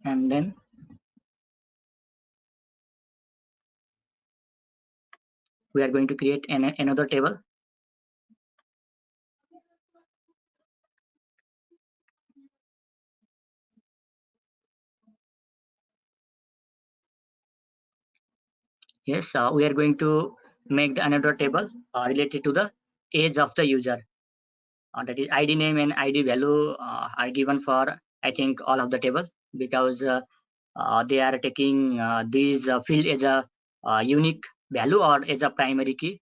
and then we are going to create another table. Yes, we are going to make another table related to the age of the user. That is ID name and ID value are given for, I think, all of the table, because they are taking these field as a unique value or as a primary key.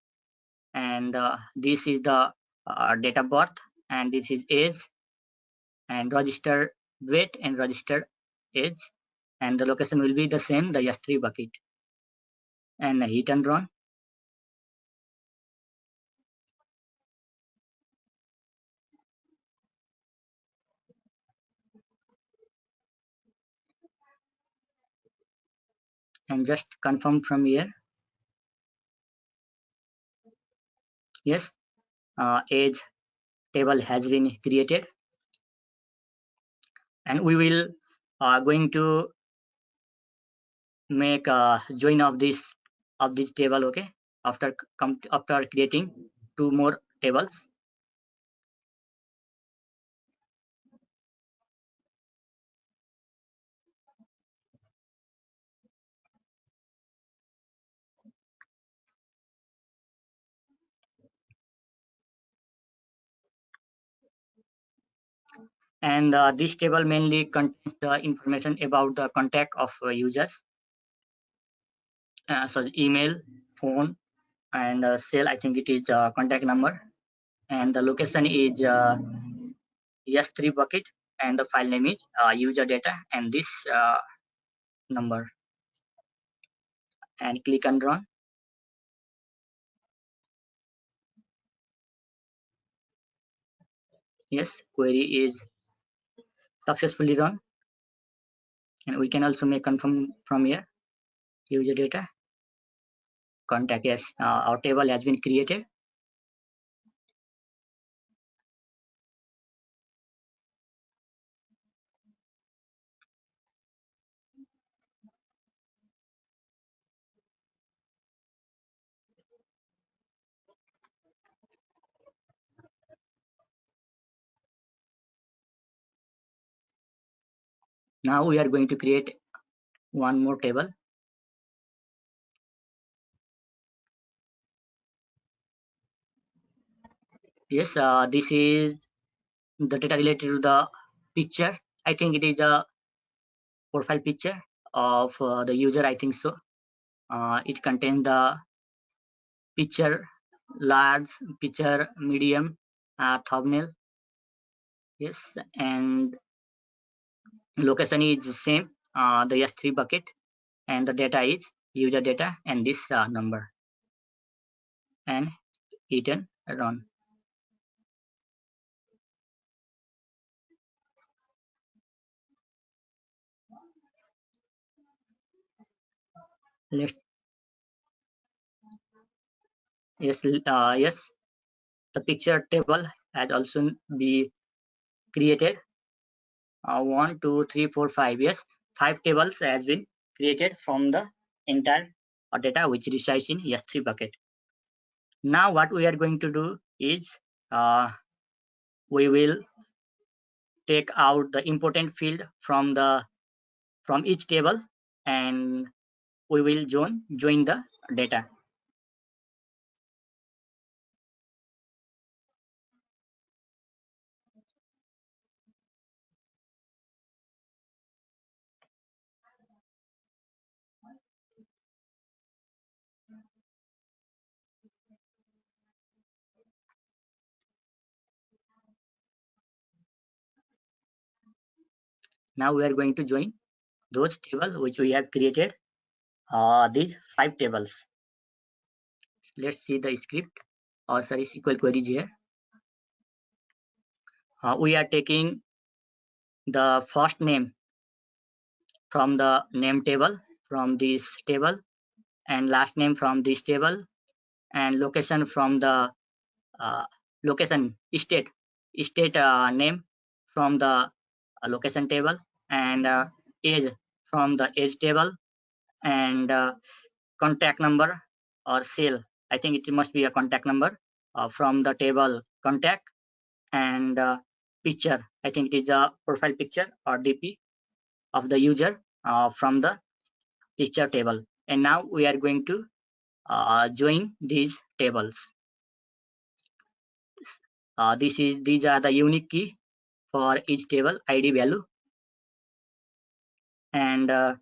And this is the date of birth, and this is age, and register weight and register age, and the location will be the same, the S3 bucket. And hit and run. And just confirm from here. Yes, age table has been created, and we will going to make a join of this table. Okay, after creating two more tables. And this table mainly contains the information about the contact of users, so email, phone, and cell. I think it is contact number, and the location is S3 bucket, and the file name is user data, and this number. And click and run. Yes, query is successfully run, and we can also make confirm from here. User data, contact. Yes, our table has been created. Now we are going to create one more table. Yes, this is the data related to the picture. I think it is the profile picture of the user. I think so. It contains the picture large, picture medium, thumbnail. Yes, and location is the same. The S3 bucket, and the data is user data and this number. And hit and run. Let's yes, the picture table has also be created. 1 2 3 4 5. Yes, 5 tables has been created from the entire data which resides in S3 bucket. Now what we are going to do is we will take out the important field from each table, and we will join the data. Now we are going to join those tables which we have created, these 5 tables. Let's see the script, or sorry, SQL queries here. We are taking the first name from the name table, from this table, and last name from this table, and location from the location state name from the location table, and age from the age table, and contact number or sale. I think it must be a contact number from the table contact, and picture. I think it is a profile picture or DP of the user from the picture table. And now we are going to join these tables. These are the unique key for each table ID value, and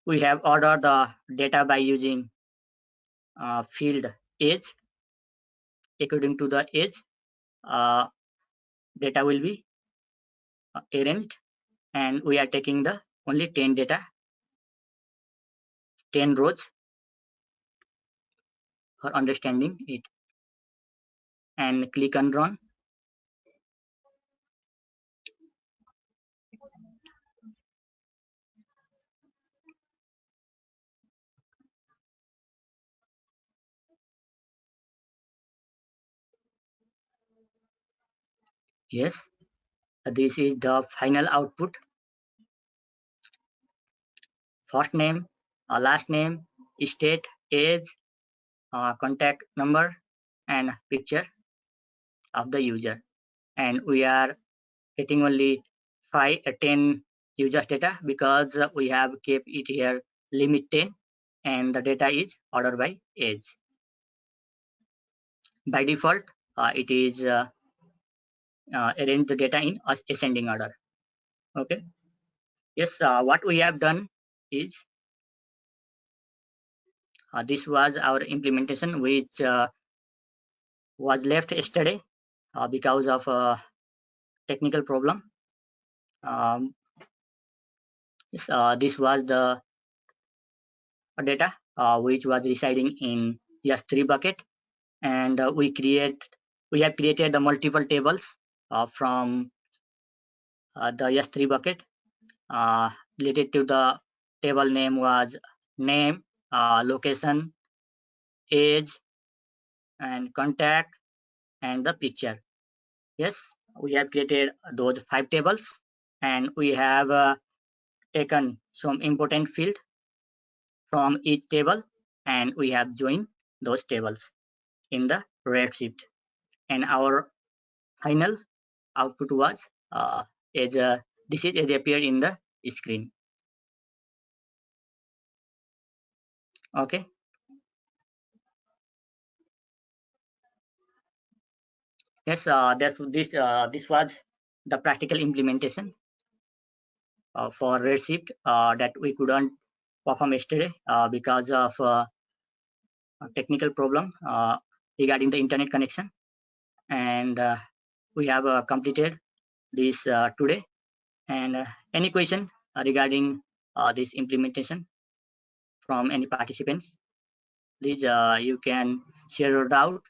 we have ordered the data by using field age. According to the age, uh, data will be arranged, and we are taking the only 10 data, 10 rows for understanding it, and click on run. Yes, this is the final output. First name, last name, state, age, contact number, and picture of the user. And we are getting only 10 users data because we have kept it here limit 10, and the data is ordered by age. By default, it is arrange the data in ascending order. Okay. Yes, what we have done is this was our implementation, which was left yesterday because of a technical problem. Yes, this was the data which was residing in S3 bucket, and we have created the multiple tables from the S3 bucket. Related to the table name was name, location, age, and contact, and the picture. Yes, we have created those 5 tables, and we have taken some important field from each table, and we have joined those tables in the Redshift, and our final output was as this is as appeared in the screen. Okay. Yes, this was the practical implementation for Redshift that we couldn't perform yesterday because of a technical problem regarding the internet connection, and we have completed this today. And any question regarding this implementation from any participants, please you can share your doubt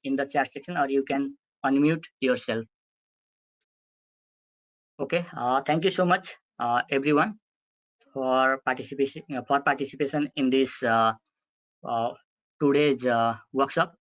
in the chat section, or you can unmute yourself. Okay, thank you so much everyone for participation in this today's workshop.